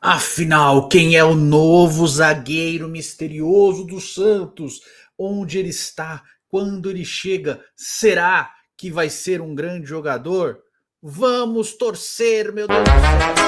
Afinal, quem é o novo zagueiro misterioso do Santos? Onde ele está? Quando ele chega? Será que vai ser um grande jogador? Vamos torcer, meu Deus do céu!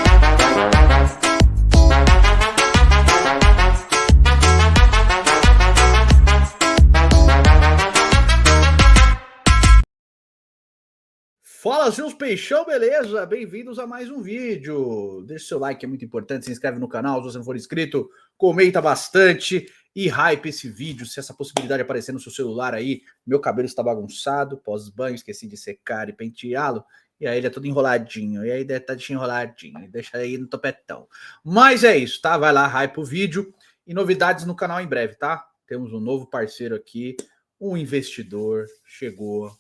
Fala, seus peixão, beleza? Bem-vindos a mais um vídeo. Deixa seu like, é muito importante. Se inscreve no canal, se você não for inscrito, comenta bastante e hype esse vídeo. Se essa possibilidade aparecer no seu celular aí, meu cabelo está bagunçado, pós-banho, esqueci de secar e penteá-lo. E aí ele é todo enroladinho, e aí deve estar enroladinho, deixa aí no topetão. Mas é isso, tá? Vai lá, hype o vídeo e novidades no canal em breve, tá? Temos um novo parceiro aqui, um investidor, chegou,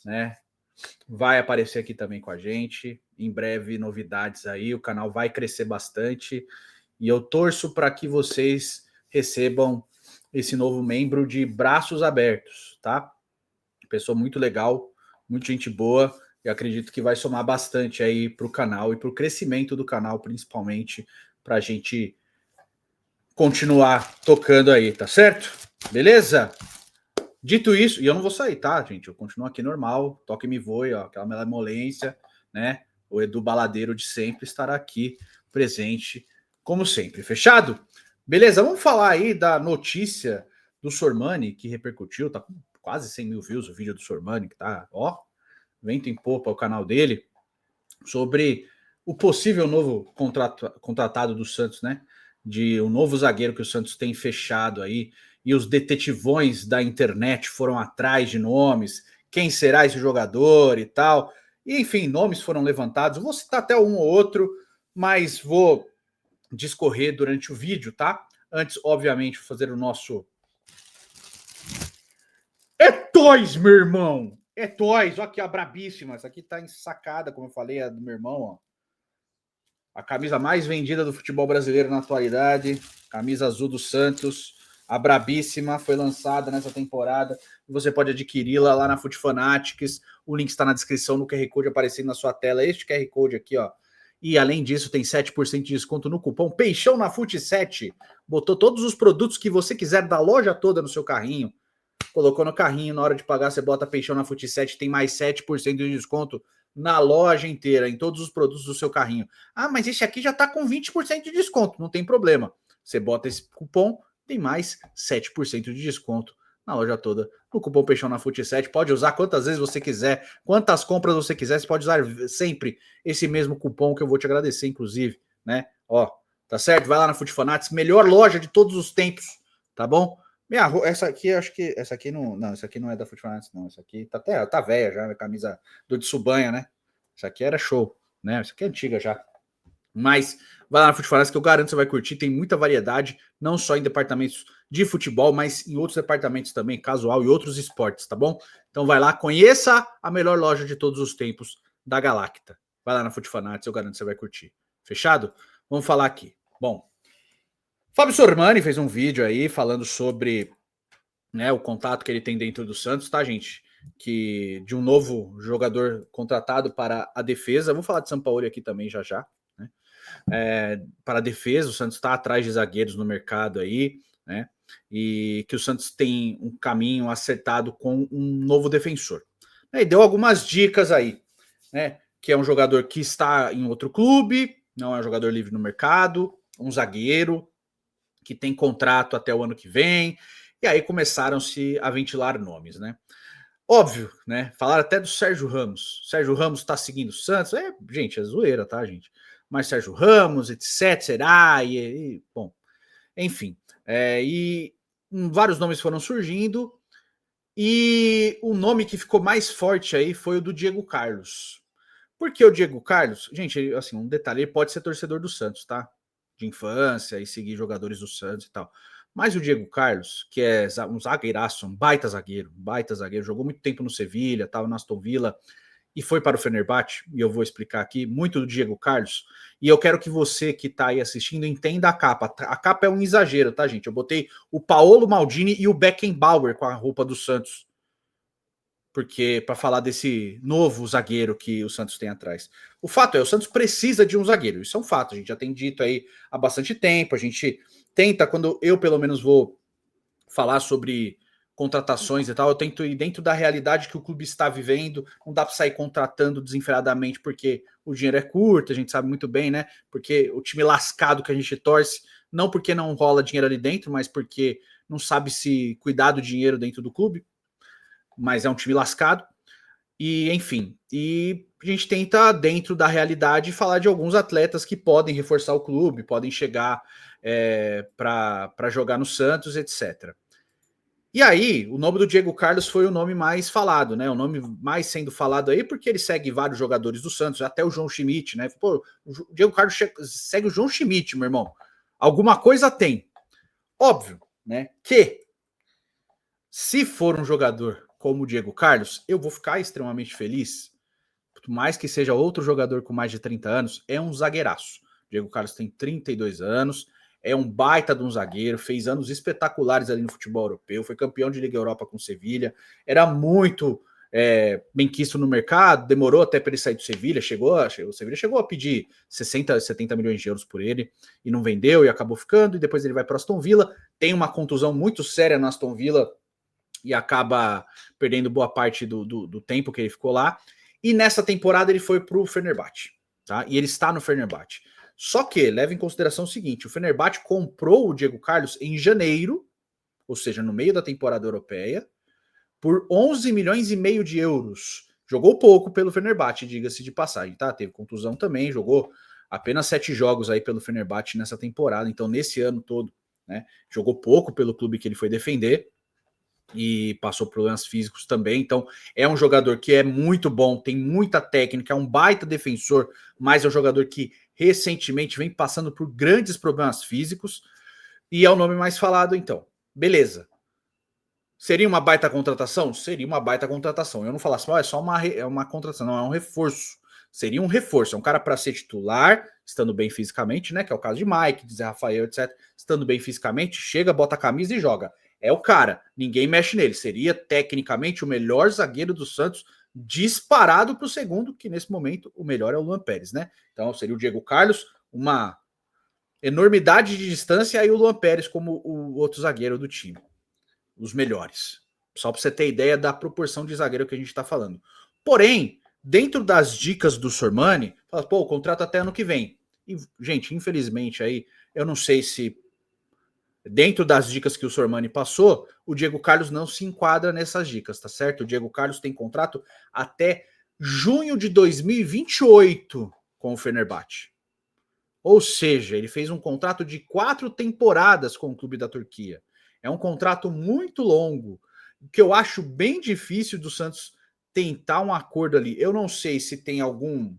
né? Vai aparecer aqui também com a gente. Em breve, novidades aí. O canal vai crescer bastante. E eu torço para que vocês recebam esse novo membro de braços abertos, tá? Pessoa muito legal, muita gente boa. E acredito que vai somar bastante aí para o canal e para o crescimento do canal, principalmente, para a gente continuar tocando aí, tá certo? Beleza? Dito isso, e eu não vou sair, tá, gente? Eu continuo aqui normal, toque me voe, ó, aquela malemolência, né? O Edu Baladeiro de sempre estará aqui presente, como sempre. Fechado? Beleza, vamos falar aí da notícia do Sormani, que repercutiu, tá com quase 100 mil views o vídeo do Sormani, que tá, ó, vento em popa o canal dele, sobre o possível novo contratado do Santos, né? De um novo zagueiro que o Santos tem fechado aí, e os detetivões da internet foram atrás de nomes, quem será esse jogador e tal. E, enfim, nomes foram levantados. Vou citar até um ou outro, mas vou discorrer durante o vídeo, tá? Antes, obviamente, fazer o nosso... É Toys, meu irmão! É Toys, olha aqui a brabíssima. Essa aqui tá ensacada, como eu falei, a do meu irmão, ó. A camisa mais vendida do futebol brasileiro na atualidade, camisa azul do Santos, a brabíssima, foi lançada nessa temporada. Você pode adquiri-la lá na Foot Fanatics. O link está na descrição, no QR Code aparecendo na sua tela. Este QR Code aqui, ó. E além disso, tem 7% de desconto no cupom Peixão na Foot 7. Botou todos os produtos que você quiser da loja toda no seu carrinho. Colocou no carrinho, na hora de pagar, você bota Peixão na Foot 7, tem mais 7% de desconto na loja inteira, em todos os produtos do seu carrinho. Ah, mas esse aqui já tá com 20% de desconto, não tem problema. Você bota esse cupom, tem mais 7% de desconto na loja toda. O cupom Peixão na Foot 7, pode usar quantas vezes você quiser, quantas compras você quiser, você pode usar sempre esse mesmo cupom, que eu vou te agradecer, inclusive, né? Ó, tá certo? Vai lá na Foot Fanatics, melhor loja de todos os tempos, tá bom? Essa aqui, acho que essa aqui não, essa aqui não é da Foot Fanatics, não. Essa aqui tá velha já, a camisa do Tsubanha, né? Essa aqui era show, né? Essa aqui é antiga já. Mas vai lá na Foot Fanatics que eu garanto que você vai curtir, tem muita variedade, não só em departamentos de futebol, mas em outros departamentos também, casual e outros esportes, tá bom? Então vai lá, conheça a melhor loja de todos os tempos da Galacta. Vai lá na Foot Fanatics, eu garanto que você vai curtir. Fechado? Vamos falar aqui. Bom, Fábio Sormani fez um vídeo aí falando sobre, né, o contato que ele tem dentro do Santos, tá, gente? Que de um novo jogador contratado para a defesa. Vou falar de São Paulo aqui também já já, né? Para a defesa, o Santos está atrás de zagueiros no mercado aí, né? E que o Santos tem um caminho acertado com um novo defensor. E deu algumas dicas aí, né? Que é um jogador que está em outro clube, não é um jogador livre no mercado, um zagueiro que tem contrato até o ano que vem, e aí começaram-se a ventilar nomes, né? Óbvio, né? Falaram até do Sérgio Ramos. Sérgio Ramos tá seguindo o Santos. Gente, é zoeira, tá, gente? Mas Sérgio Ramos, etc, será? Bom, enfim. E vários nomes foram surgindo, e o nome que ficou mais forte aí foi o do Diego Carlos. Por que o Diego Carlos? Gente, assim, um detalhe, ele pode ser torcedor do Santos, tá? De infância e seguir jogadores do Santos e tal. Mas o Diego Carlos, que é um zagueiraço, um baita zagueiro, jogou muito tempo no Sevilha, estava no Aston Villa e foi para o Fenerbahçe, e eu vou explicar aqui muito do Diego Carlos, e eu quero que você que está aí assistindo entenda a capa. A capa é um exagero, tá, gente? Eu botei o Paolo Maldini e o Beckenbauer com a roupa do Santos. porque para falar desse novo zagueiro que o Santos tem atrás. O fato é, o Santos precisa de um zagueiro, isso é um fato, a gente já tem dito aí há bastante tempo, a gente tenta, quando eu pelo menos vou falar sobre contratações e tal, eu tento ir dentro da realidade que o clube está vivendo, não dá para sair contratando desenfreadamente porque o dinheiro é curto, a gente sabe muito bem, né? Porque o time lascado que a gente torce, não porque não rola dinheiro ali dentro, mas porque não sabe se cuidar do dinheiro dentro do clube, mas é um time lascado. E, enfim, e a gente tenta, dentro da realidade, falar de alguns atletas que podem reforçar o clube, podem chegar para jogar no Santos, etc. E aí, o nome do Diego Carlos foi o nome mais falado, né? O nome mais sendo falado aí, porque ele segue vários jogadores do Santos, até o João Schmidt, né? Pô, o Diego Carlos segue o João Schmidt, meu irmão. Alguma coisa tem. Óbvio, né? Que se for um jogador como o Diego Carlos, eu vou ficar extremamente feliz. Por mais que seja outro jogador com mais de 30 anos, é um zagueiraço. O Diego Carlos tem 32 anos, é um baita de um zagueiro, fez anos espetaculares ali no futebol europeu, foi campeão de Liga Europa com Sevilha, era muito bem quisto no mercado, demorou até para ele sair do Sevilha, o Sevilha chegou a pedir 60, 70 milhões de euros por ele e não vendeu e acabou ficando, e depois ele vai para Aston Villa, tem uma contusão muito séria na Aston Villa e acaba perdendo boa parte do tempo que ele ficou lá. E nessa temporada ele foi para o Fenerbahçe, tá? E ele está no Fenerbahçe. Só que leva em consideração o seguinte: o Fenerbahçe comprou o Diego Carlos em janeiro, ou seja, no meio da temporada europeia, por 11 milhões e meio de euros. Jogou pouco pelo Fenerbahçe, diga-se de passagem, tá? Teve contusão também, jogou apenas 7 jogos aí pelo Fenerbahçe nessa temporada, então nesse ano todo, né? Jogou pouco pelo clube que ele foi defender e passou problemas físicos também. Então, é um jogador que é muito bom, tem muita técnica, é um baita defensor, mas é um jogador que recentemente vem passando por grandes problemas físicos e é o nome mais falado, então. Beleza. Seria uma baita contratação? Seria uma baita contratação. Eu não falasse, é só uma contratação, não, é um reforço. Seria um reforço, é um cara para ser titular, estando bem fisicamente, né? Que é o caso de Mike, de Zé Rafael, etc. Estando bem fisicamente, chega, bota a camisa e joga. É o cara, ninguém mexe nele. Seria tecnicamente o melhor zagueiro do Santos, disparado para o segundo, que nesse momento o melhor é o Luan Pérez, né? Então seria o Diego Carlos, uma enormidade de distância, e o Luan Pérez como o outro zagueiro do time. Os melhores. Só para você ter ideia da proporção de zagueiro que a gente está falando. Porém, dentro das dicas do Sormani, fala, pô, o contrato até ano que vem. E, gente, infelizmente aí, eu não sei se dentro das dicas que o Sormani passou, o Diego Carlos não se enquadra nessas dicas, tá certo? O Diego Carlos tem contrato até junho de 2028 com o Fenerbahçe. Ou seja, ele fez um contrato de 4 temporadas com o clube da Turquia. É um contrato muito longo, que eu acho bem difícil do Santos tentar um acordo ali. Eu não sei se tem algum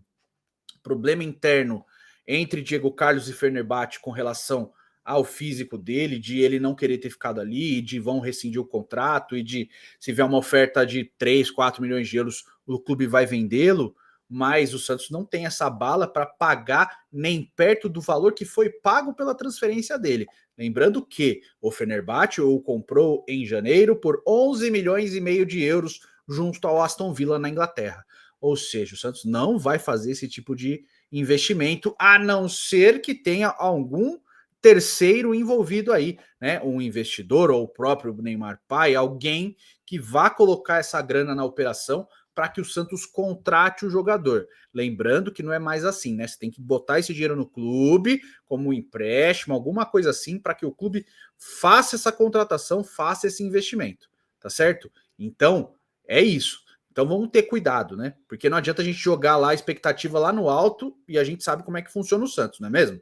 problema interno entre Diego Carlos e Fenerbahçe com relação ao físico dele, de ele não querer ter ficado ali, de vão rescindir o contrato, e de se vier uma oferta de 3, 4 milhões de euros, o clube vai vendê-lo, mas o Santos não tem essa bala para pagar nem perto do valor que foi pago pela transferência dele. Lembrando que o Fenerbahçe o comprou em janeiro por 11 milhões e meio de euros junto ao Aston Villa na Inglaterra. Ou seja, o Santos não vai fazer esse tipo de investimento, a não ser que tenha algum terceiro envolvido aí, né? Um investidor ou o próprio Neymar pai, alguém que vá colocar essa grana na operação para que o Santos contrate o jogador. Lembrando que não é mais assim, né? Você tem que botar esse dinheiro no clube, como um empréstimo, alguma coisa assim, para que o clube faça essa contratação, faça esse investimento, tá certo? Então, é isso. Então vamos ter cuidado, né? Porque não adianta a gente jogar lá a expectativa lá no alto e a gente sabe como é que funciona o Santos, não é mesmo?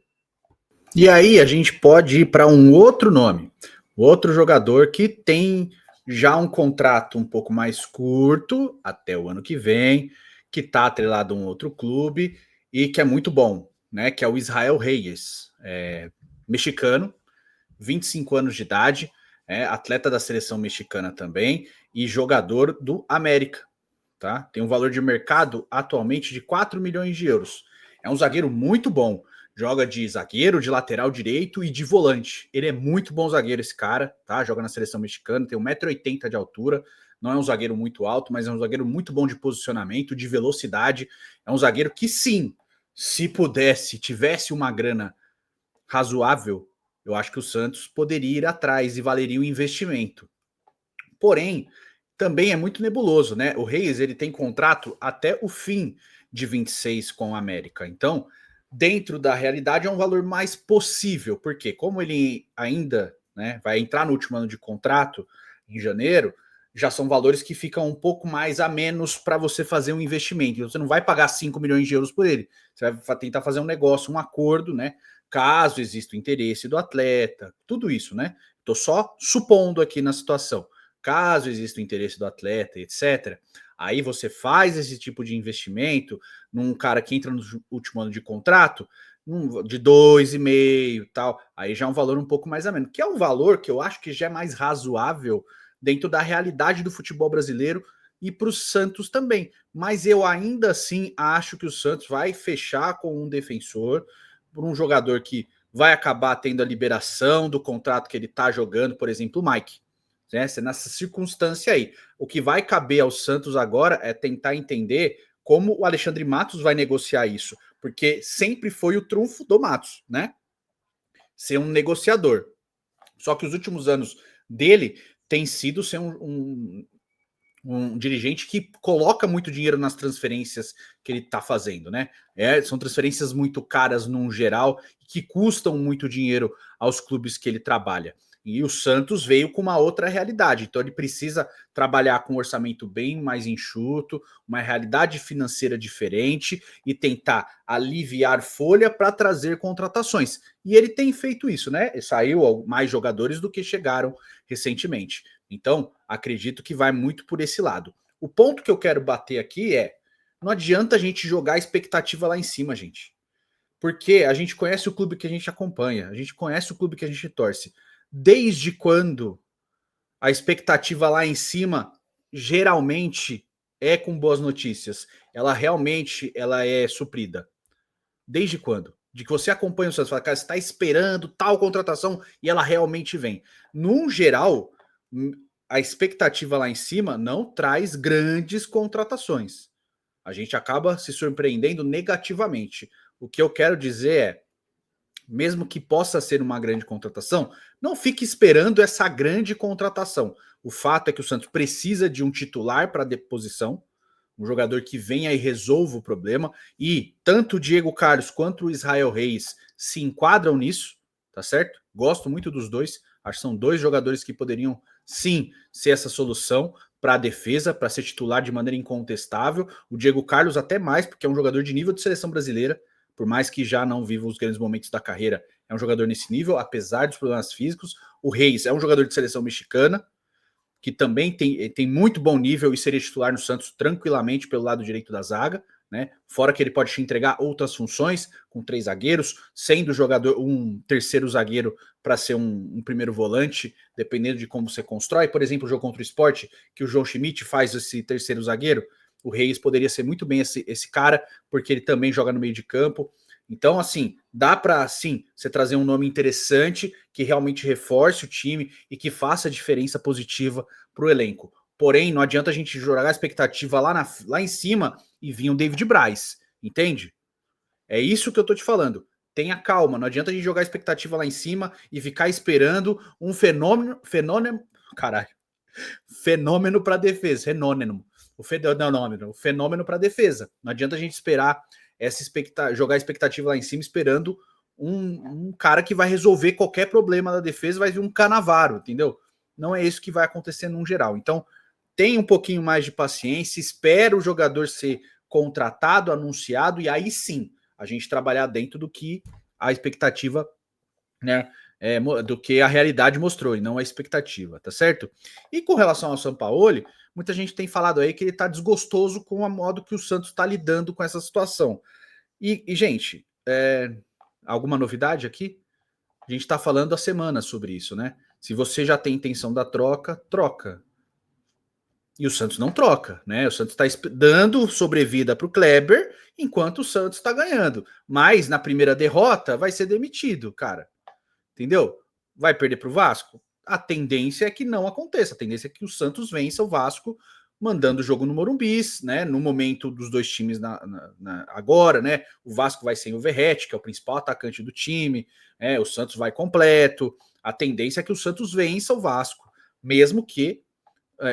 E aí a gente pode ir para um outro nome, outro jogador que tem já um contrato um pouco mais curto, até o ano que vem, que está atrelado a um outro clube e que é muito bom, né? Que é o Israel Reyes, mexicano, 25 anos de idade, atleta da seleção mexicana também e jogador do América, tá? Tem um valor de mercado atualmente de 4 milhões de euros. É um zagueiro muito bom. Joga de zagueiro, de lateral direito e de volante. Ele é muito bom zagueiro, esse cara, tá? Joga na seleção mexicana, tem 1,80 m de altura, Não é um zagueiro muito alto, mas é um zagueiro muito bom de posicionamento, de velocidade. É um zagueiro que, sim, se pudesse, tivesse uma grana razoável, eu acho que o Santos poderia ir atrás e valeria o investimento. Porém, também é muito nebuloso, né? O Reis ele tem contrato até o fim de 26 com a América. Então, dentro da realidade é um valor mais possível, porque como ele ainda, né, vai entrar no último ano de contrato em janeiro, já são valores que ficam um pouco mais a menos para você fazer um investimento. Você não vai pagar 5 milhões de euros por ele. Você vai tentar fazer um negócio, um acordo, né? Caso exista o interesse do atleta, tudo isso, né? Estou só supondo aqui na situação. Caso exista o interesse do atleta, etc., aí você faz esse tipo de investimento num cara que entra no último ano de contrato, de 2,5 tal, aí já é um valor um pouco mais a menos, que é um valor que eu acho que já é mais razoável dentro da realidade do futebol brasileiro e para o Santos também. Mas eu ainda assim acho que o Santos vai fechar com um defensor, por um jogador que vai acabar tendo a liberação do contrato que ele está jogando, por exemplo, o Mike. Né? Nessa circunstância aí. O que vai caber ao Santos agora é tentar entender como o Alexandre Matos vai negociar isso, porque sempre foi o trunfo do Matos, né? Ser um negociador. Só que os últimos anos dele tem sido ser um dirigente que coloca muito dinheiro nas transferências que ele está fazendo, né? São transferências muito caras num geral, que custam muito dinheiro aos clubes que ele trabalha. E o Santos veio com uma outra realidade, então ele precisa trabalhar com um orçamento bem mais enxuto, uma realidade financeira diferente e tentar aliviar folha para trazer contratações. E ele tem feito isso, né? Saiu mais jogadores do que chegaram recentemente. Então, acredito que vai muito por esse lado. O ponto que eu quero bater aqui é: não adianta a gente jogar a expectativa lá em cima, gente. Porque a gente conhece o clube que a gente acompanha, a gente conhece o clube que a gente torce. Desde quando a expectativa lá em cima geralmente é com boas notícias? Ela realmente ela é suprida. Desde quando? De que você acompanha o Santos, fala, cara, você está esperando tal contratação e ela realmente vem. Num geral, a expectativa lá em cima não traz grandes contratações. A gente acaba se surpreendendo negativamente. O que eu quero dizer é, mesmo que possa ser uma grande contratação, não fique esperando essa grande contratação. O fato é que o Santos precisa de um titular para deposição, um jogador que venha e resolva o problema, e tanto o Diego Carlos quanto o Israel Reis se enquadram nisso, tá certo? Gosto muito dos dois, acho que são dois jogadores que poderiam sim ser essa solução para a defesa, para ser titular de maneira incontestável. O Diego Carlos até mais, porque é um jogador de nível de seleção brasileira, por mais que já não viva os grandes momentos da carreira, é um jogador nesse nível, apesar dos problemas físicos. O Reis é um jogador de seleção mexicana, que também tem muito bom nível e seria titular no Santos tranquilamente pelo lado direito da zaga, né? Fora que ele pode te entregar outras funções com 3 zagueiros, sendo jogador um terceiro zagueiro para ser um primeiro volante, dependendo de como você constrói. Por exemplo, o jogo contra o Sport, que o João Schmidt faz esse terceiro zagueiro, o Reis poderia ser muito bem esse cara, porque ele também joga no meio de campo. Então, assim, dá para, sim, você trazer um nome interessante que realmente reforce o time e que faça diferença positiva para o elenco. Porém, não adianta a gente jogar a expectativa lá em cima e vir um David Braz, entende? É isso que eu tô te falando. Tenha calma, não adianta a gente jogar a expectativa lá em cima e ficar esperando um caralho, fenômeno para defesa, o fenômeno para defesa. Não adianta a gente esperar jogar a expectativa lá em cima esperando um cara que vai resolver qualquer problema da defesa, vai vir um Canavaro, entendeu? Não é isso que vai acontecer num geral. Então, tenha um pouquinho mais de paciência, espera o jogador ser contratado, anunciado, e aí sim a gente trabalhar dentro do que a expectativa, né, do que a realidade mostrou e não a expectativa, tá certo? E com relação ao Sampaoli, muita gente tem falado aí que ele tá desgostoso com o modo que o Santos está lidando com essa situação. E gente, alguma novidade aqui? A gente está falando há semanas sobre isso, né? Se você já tem intenção da troca, troca. E o Santos não troca, né? O Santos está dando sobrevida para o Kleber, enquanto o Santos está ganhando. Mas na primeira derrota vai ser demitido, cara. Entendeu? Vai perder para o Vasco? a tendência é que não aconteça. A tendência é que o Santos vença o Vasco, mandando o jogo no Morumbi, né? No momento dos dois times agora, né? O Vasco vai sem o Verratti, que é o principal atacante do time, o Santos vai completo. A tendência é que o Santos vença o Vasco, mesmo que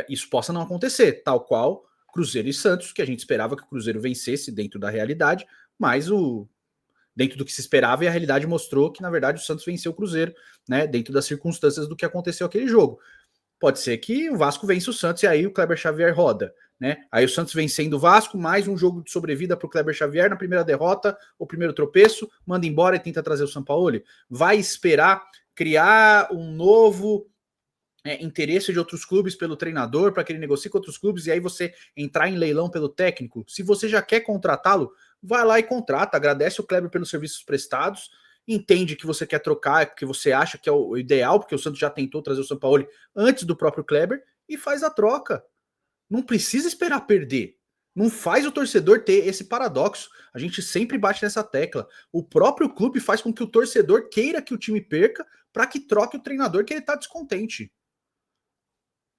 isso possa não acontecer, tal qual Cruzeiro e Santos, que a gente esperava que o Cruzeiro vencesse dentro da realidade, mas dentro do que se esperava, e a realidade mostrou que, na verdade, o Santos venceu o Cruzeiro, né? Dentro das circunstâncias do que aconteceu aquele jogo. Pode ser que o Vasco vença o Santos e aí o Kleber Xavier roda, né? Aí o Santos vencendo o Vasco, mais um jogo de sobrevida para o Kleber Xavier na primeira derrota, o primeiro tropeço, manda embora e tenta trazer o Sampaoli. Vai esperar criar um novo interesse de outros clubes pelo treinador para que ele negocie com outros clubes e aí você entrar em leilão pelo técnico? Se você já quer contratá-lo, vai lá e contrata, agradece o Kleber pelos serviços prestados, entende que você quer trocar, que você acha que é o ideal, porque o Santos já tentou trazer o Sampaoli antes do próprio Kleber, e faz a troca. Não precisa esperar perder. Não faz o torcedor ter esse paradoxo. A gente sempre bate nessa tecla. O próprio clube faz com que o torcedor queira que o time perca para que troque o treinador que ele está descontente.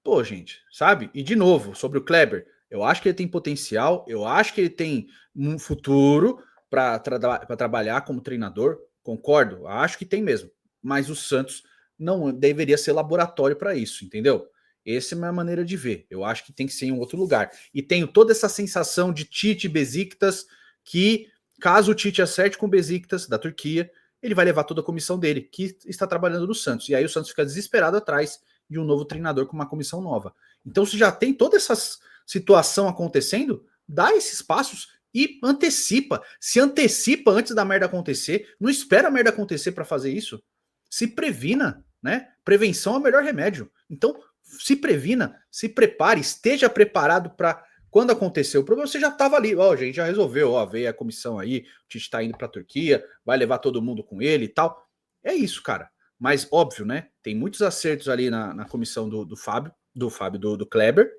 Pô, gente, sabe? E de novo, sobre o Kleber, eu acho que ele tem potencial, eu acho que ele tem um futuro para trabalhar como treinador, concordo, acho que tem mesmo. Mas o Santos não deveria ser laboratório para isso, entendeu? Essa é a minha maneira de ver. Eu acho que tem que ser em um outro lugar. E tenho toda essa sensação de Tite e Besiktas, que caso o Tite acerte com o Besiktas da Turquia, ele vai levar toda a comissão dele, que está trabalhando no Santos. E aí o Santos fica desesperado atrás de um novo treinador com uma comissão nova. Então, se já tem toda essa situação acontecendo, dá esses passos e antecipa. Se antecipa antes da merda acontecer, não espera a merda acontecer para fazer isso. Se previna, né? Prevenção é o melhor remédio. Então, se previna, se prepare, esteja preparado para quando aconteceu o problema, você já estava ali, ó, a gente já resolveu, ó, veio a comissão aí, o Tite está indo para a Turquia, vai levar todo mundo com ele e tal. É isso, cara. Mas, óbvio, né? Tem muitos acertos ali na comissão do Kleber.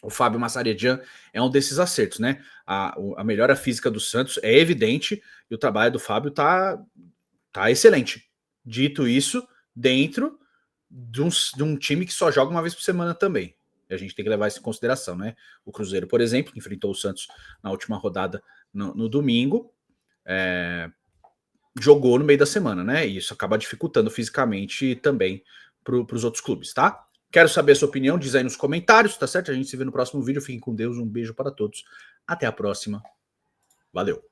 O Fábio Massaredian é um desses acertos, né? A melhora física do Santos é evidente e o trabalho do Fábio tá excelente. Dito isso, dentro de um time que só joga uma vez por semana também. E a gente tem que levar isso em consideração, né? O Cruzeiro, por exemplo, que enfrentou o Santos na última rodada no domingo, jogou no meio da semana, né? E isso acaba dificultando fisicamente também para os outros clubes, tá? Quero saber a sua opinião, diz aí nos comentários, tá certo? A gente se vê no próximo vídeo. Fiquem com Deus, um beijo para todos. Até a próxima. Valeu.